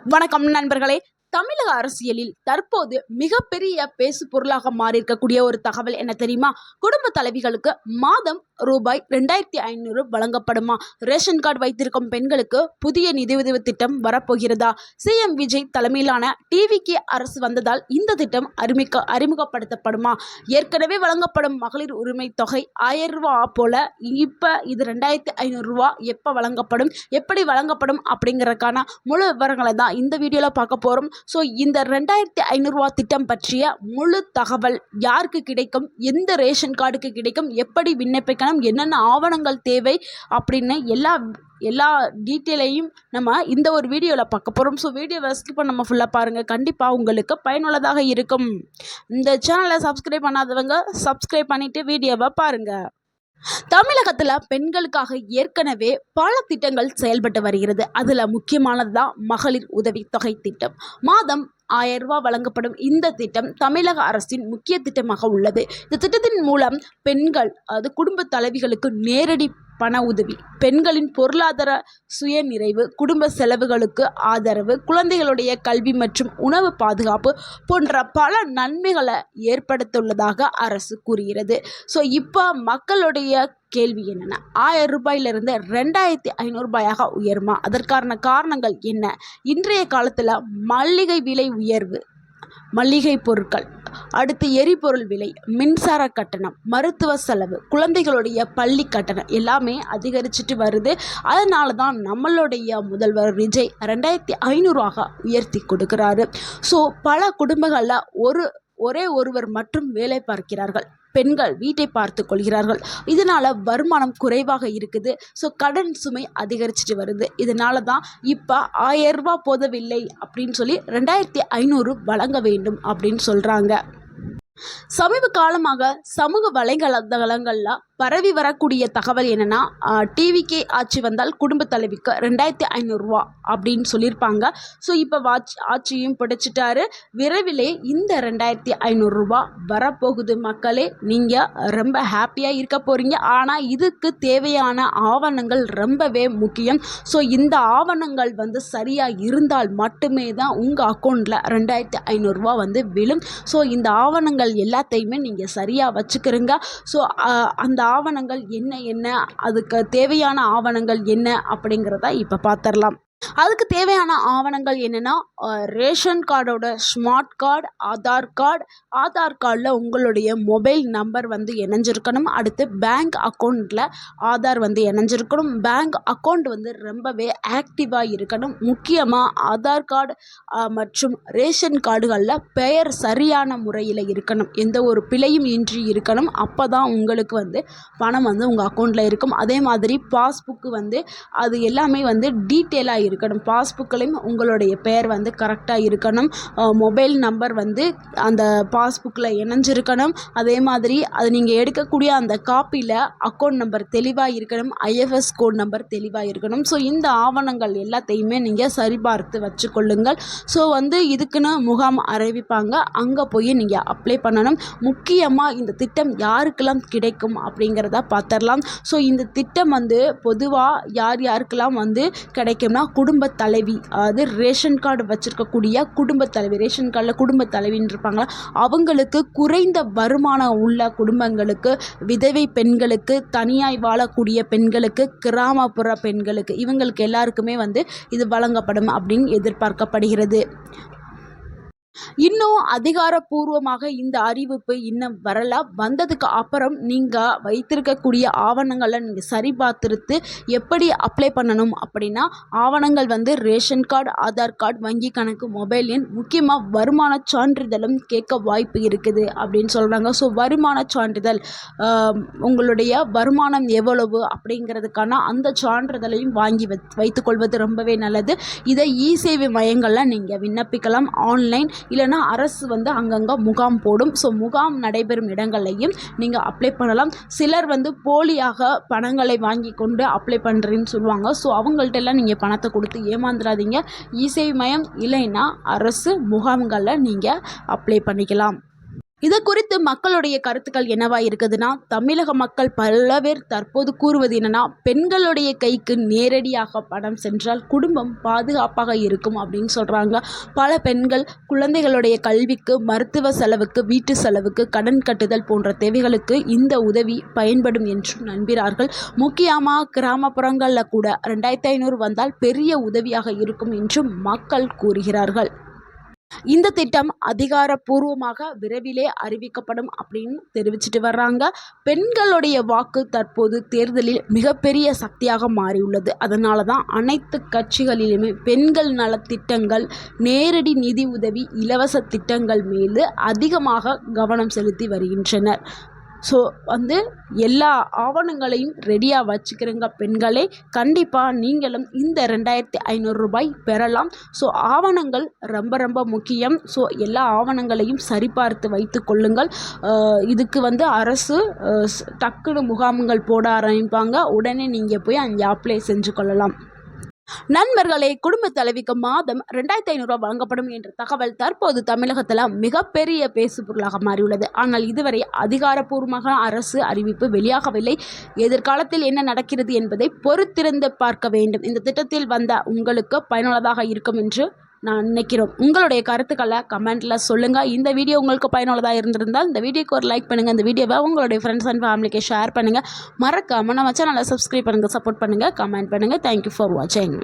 வணக்கம் நண்பர்களே. தமிழக அரசியலில் தற்போது மிகப்பெரிய பேசு பொருளாக மாறியிருக்கக்கூடிய ஒரு தகவல் என்ன தெரியுமா? குடும்ப தலைவிகளுக்கு மாதம் ரூபாய் 2500 வழங்கப்படுமா? ரேஷன் கார்டு வைத்திருக்கும் பெண்களுக்கு புதிய நிதியுதவி திட்டம் வரப்போகிறதா? சிஎம் விஜய் தலைமையிலான டிவிகே அரசு வந்ததால் இந்த திட்டம் அறிமுகப்படுத்தப்படுமா? ஏற்கனவே வழங்கப்படும் மகளிர் உரிமை தொகை 1000 ரூபா போல இப்போ இது 2500 ரூபா எப்போ வழங்கப்படும், எப்படி வழங்கப்படும் அப்படிங்கிறதுக்கான முழு விவரங்களை தான் இந்த வீடியோவில் பார்க்க போகிறோம். ஸோ இந்த 2500 ரூபா திட்டம் பற்றிய முழு தகவல் யாருக்கு கிடைக்கும், எந்த ரேஷன் கார்டுக்கு கிடைக்கும், எப்படி விண்ணப்பிக்கணும், என்னென்ன ஆவணங்கள் தேவை அப்படின்னு எல்லா டீட்டெயிலையும் நம்ம இந்த ஒரு வீடியோவில் பார்க்க போகிறோம். ஸோ வீடியோவை ஸ்கிப் பண்ணாமல் ஃபுல்லாக பாருங்கள், கண்டிப்பாக உங்களுக்கு பயனுள்ளதாக இருக்கும். இந்த சேனலை சப்ஸ்கிரைப் பண்ணாதவங்க சப்ஸ்கிரைப் பண்ணிவிட்டு வீடியோவை பாருங்கள். தமிழகத்தில் பெண்களுக்காக ஏற்கனவே பல திட்டங்கள் செயல்பட்டு வருகிறது. அதில் முக்கியமானது தான் மகளிர் உதவித்தொகை திட்டம். மாதம் 1000 ரூபா வழங்கப்படும் இந்த திட்டம் தமிழக அரசின் முக்கிய திட்டமாக உள்ளது. இந்த திட்டத்தின் மூலம் பெண்கள், அது குடும்ப தலைவிகளுக்கு நேரடி பண உதவி, பெண்களின் பொருளாதார சுயநிறைவு, குடும்ப செலவுகளுக்கு ஆதரவு, குழந்தைகளுடைய கல்வி மற்றும் உணவு பாதுகாப்பு போன்ற பல நன்மைகளை ஏற்படுத்தியுள்ளதாக அரசு கூறுகிறது. ஸோ இப்போ மக்களுடைய கேள்வி என்னென்னா, 1000 ரூபாயிலிருந்து 2500 ரூபாயாக உயருமா? அதற்கான காரணங்கள் என்ன? இன்றைய காலத்தில் மல்லிகை விலை உயர்வு, மளிகை பொருட்கள், அடுத்து எரிபொருள் விலை, மின்சார கட்டணம், மருத்துவ செலவு, குழந்தைகளுடைய பள்ளி கட்டணம் எல்லாமே அதிகரிச்சுட்டு வருது. அதனால தான் நம்மளுடைய முதல்வர் விஜய் 2500 உயர்த்தி கொடுக்குறாரு. ஸோ பல குடும்பங்களில் ஒருவர் மட்டும் வேலை பார்க்கிறார்கள், பெண்கள் வீட்டை பார்த்து கொள்கிறார்கள். இதனால் வருமானம் குறைவாக இருக்குது. ஸோ கடன் சுமை அதிகரிச்சுட்டு வருது. இதனால தான் இப்போ 1000 ரூபா போதவில்லை அப்படின்னு சொல்லி 2500 வழங்க வேண்டும் அப்படின்னு சொல்கிறாங்க. சமீப காலமாக சமூக வலைதளங்களில் பரவி வரக்கூடிய தகவல் என்னென்னா, டிவிகே ஆட்சி வந்தால் குடும்ப தலைவிக்கு 2500 ரூபா அப்படின்னு சொல்லியிருப்பாங்க. ஸோ இப்போ ஆட்சியும் பிடிச்சிட்டாரு. விரைவிலே இந்த 2500 ரூபா வரப்போகுது. மக்களே, நீங்கள் ரொம்ப ஹாப்பியாக இருக்க போகிறீங்க. ஆனால் இதுக்கு தேவையான ஆவணங்கள் ரொம்பவே முக்கியம். ஸோ இந்த ஆவணங்கள் சரியாக இருந்தால் மட்டுமே தான் உங்கள் அக்கௌண்ட்டில் 2500 ரூபா விழும். ஸோ இந்த ஆவணங்கள் எல்லாத்தையுமே நீங்கள் சரியாக வச்சுக்கிறீங்க. ஸோ அந்த ஆவணங்கள் என்ன, அதுக்கு தேவையான ஆவணங்கள் என்ன அப்படிங்கிறத இப்போ பார்த்துடலாம். அதுக்கு தேவையான ஆவணங்கள் என்னென்னா, ரேஷன் கார்டோட ஸ்மார்ட் கார்டு, ஆதார் கார்டில் உங்களுடைய மொபைல் நம்பர் இணைஞ்சிருக்கணும். அடுத்து பேங்க் அக்கௌண்ட்டில் ஆதார் இணைஞ்சிருக்கணும். பேங்க் அக்கௌண்ட் ரொம்பவே ஆக்டிவாக இருக்கணும். முக்கியமாக ஆதார் கார்டு மற்றும் ரேஷன் கார்டுகளில் பெயர் சரியான முறையில் இருக்கணும். எந்த ஒரு பிழையும் இன்றி இருக்கணும். அப்போ தான் உங்களுக்கு பணம் உங்கள் அக்கௌண்ட்டில் இருக்கும். அதே மாதிரி பாஸ்புக்கு அது எல்லாமே டீட்டெயிலாக இருக்கணும். பாஸ்புக்லையும் உங்களுடைய பெயர் கரெக்டாக இருக்கணும். மொபைல் நம்பர் அந்த பாஸ்புக்கில் இணைஞ்சிருக்கணும். அதே மாதிரி அது நீங்கள் எடுக்கக்கூடிய அந்த காப்பியில் அக்கௌண்ட் நம்பர் தெளிவாக இருக்கணும். IFS கோட் நம்பர் தெளிவாக இருக்கணும். ஸோ இந்த ஆவணங்கள் எல்லாத்தையுமே நீங்கள் சரிபார்த்து வச்சுக்கொள்ளுங்கள். ஸோ இதுக்குன்னு முகாம் அறிவிப்பாங்க, அங்கே போய் நீங்கள் அப்ளை பண்ணணும். முக்கியமாக இந்த திட்டம் யாருக்கெல்லாம் கிடைக்கும் அப்படிங்கிறத பார்த்துடலாம். ஸோ இந்த திட்டம் பொதுவாக யாருக்கெல்லாம் கிடைக்கும்னா, குடும்ப தலைவி, அதாவது ரேஷன் கார்டு வச்சுருக்கக்கூடிய குடும்ப தலைவி, ரேஷன் கார்டில் குடும்ப தலைவின்னு இருப்பாங்களா, அவங்களுக்கு, குறைந்த வருமானம் உள்ள குடும்பங்களுக்கு, விதவை பெண்களுக்கு, தனியாய் வாழக்கூடிய பெண்களுக்கு, கிராமப்புற பெண்களுக்கு, இவங்களுக்கு எல்லாருக்குமே இது வழங்கப்படும் அப்படின்னு எதிர்பார்க்கப்படுகிறது. இன்னும் அதிகாரப்பூர்வமாக இந்த அறிவிப்பு இன்னும் வரல. வந்ததுக்கு அப்புறம் நீங்கள் வைத்திருக்கக்கூடிய ஆவணங்களை நீங்கள் சரிபார்த்துட்டு எப்படி அப்ளை பண்ணணும் அப்படின்னா, ஆவணங்கள் ரேஷன் கார்டு, ஆதார் கார்டு, வங்கி கணக்கு, மொபைல் எண், முக்கியமாக வருமான சான்றிதழும் கேட்க வாய்ப்பு இருக்குது அப்படின்னு சொல்கிறாங்க. ஸோ வருமான சான்றிதழ், உங்களுடைய வருமானம் எவ்வளவு அப்படிங்கிறதுக்கான அந்த சான்றிதழையும் வாங்கி வைத்துக்கொள்வது ரொம்பவே நல்லது. இதை இ-சேவை மையங்களில் நீங்கள் விண்ணப்பிக்கலாம். ஆன்லைன் இல்லைனா அரசு அங்கங்கே முகாம் போடும். ஸோ முகாம் நடைபெறும் இடங்களையும் நீங்கள் அப்ளை பண்ணலாம். சிலர் போலியாக பணங்களை வாங்கி கொண்டு அப்ளை பண்ணுறேன்னு சொல்லுவாங்க. ஸோ அவங்கள்ட்டெல்லாம் நீங்கள் பணத்தை கொடுத்து ஏமாந்துடாதீங்க. இ-சேவை மையம் இல்லைன்னா அரசு முகாம்களில் நீங்கள் அப்ளை பண்ணிக்கலாம். இது குறித்து மக்களுடைய கருத்துக்கள் என்னவா இருக்குதுன்னா, தமிழக மக்கள் பல பேர் தற்போது கூறுவது என்னன்னா, பெண்களுடைய கைக்கு நேரடியாக பணம் சென்றால் குடும்பம் பாதுகாப்பாக இருக்கும் அப்படின்னு சொல்கிறாங்க. பல பெண்கள் குழந்தைகளுடைய கல்விக்கு, மருத்துவ செலவுக்கு, வீட்டு செலவுக்கு, கடன் கட்டுதல் போன்ற தேவைகளுக்கு இந்த உதவி பயன்படும் என்றும் நம்புகிறார்கள். முக்கியமாக கிராமப்புறங்களில் கூட 2500 வந்தால் பெரிய உதவியாக இருக்கும் என்றும் மக்கள் கூறுகிறார்கள். இந்த திட்டம் அதிகாரப்பூர்வமாக விரைவிலே அறிவிக்கப்படும் அப்படின்னு தெரிவிச்சிட்டு வர்றாங்க. பெண்களுடைய வாக்கு தற்போது தேர்தலில் மிகப்பெரிய சக்தியாக மாறியுள்ளது. அதனால தான் அனைத்து கட்சிகளிலுமே பெண்கள் நலத்திட்டங்கள், நேரடி நிதி உதவி, இலவச திட்டங்கள் மீது அதிகமாக கவனம் செலுத்தி வருகின்றனர். ஸோ எல்லா ஆவணங்களையும் ரெடியாக வச்சுக்கிறங்க பெண்களே. கண்டிப்பாக நீங்களும் இந்த 2500 ரூபாய் பெறலாம். ஸோ ஆவணங்கள் ரொம்ப ரொம்ப முக்கியம். ஸோ எல்லா ஆவணங்களையும் சரிபார்த்து வைத்து கொள்ளுங்கள். இதுக்கு அரசு டக்குனு முகாம்கள் போட ஆரம்பிப்பாங்க. உடனே நீங்கள் போய் அங்கே அப்ளை செஞ்சு கொள்ளலாம். நண்பர்களே, குடும்ப தலைவிக்கு மாதம் 2500 ரூபாய் வழங்கப்படும் என்ற தகவல் தற்போது தமிழகத்தில் மிகப்பெரிய பேசு பொருளாக மாறியுள்ளது. ஆனால் இதுவரை அதிகாரப்பூர்வமாக அரசு அறிவிப்பு வெளியாகவில்லை. எதிர்காலத்தில் என்ன நடக்கிறது என்பதை பொறுத்திருந்து பார்க்க வேண்டும். இந்த திட்டத்தில் வந்த உங்களுக்கு பயனுள்ளதாக இருக்கும் என்று நான் நினைக்கிறோம். உங்களுடைய கருத்துக்களை கமெண்ட்டில் சொல்லுங்கள். இந்த வீடியோ உங்களுக்கு பயனுள்ளதாக இருந்திருந்தால் இந்த வீடியோக்கு ஒரு லைக் பண்ணுங்கள். இந்த வீடியோவை உங்களுடைய ஃப்ரெண்ட்ஸ் அண்ட் ஃபேமிலிக்கு ஷேர் பண்ணுங்கள். மறக்காமல் நம்ம சேனலை சப்ஸ்கிரைப் பண்ணுங்கள், சப்போர்ட் பண்ணுங்கள், கமெண்ட் பண்ணுங்கள். தேங்க்யூ ஃபார் வாட்சிங்.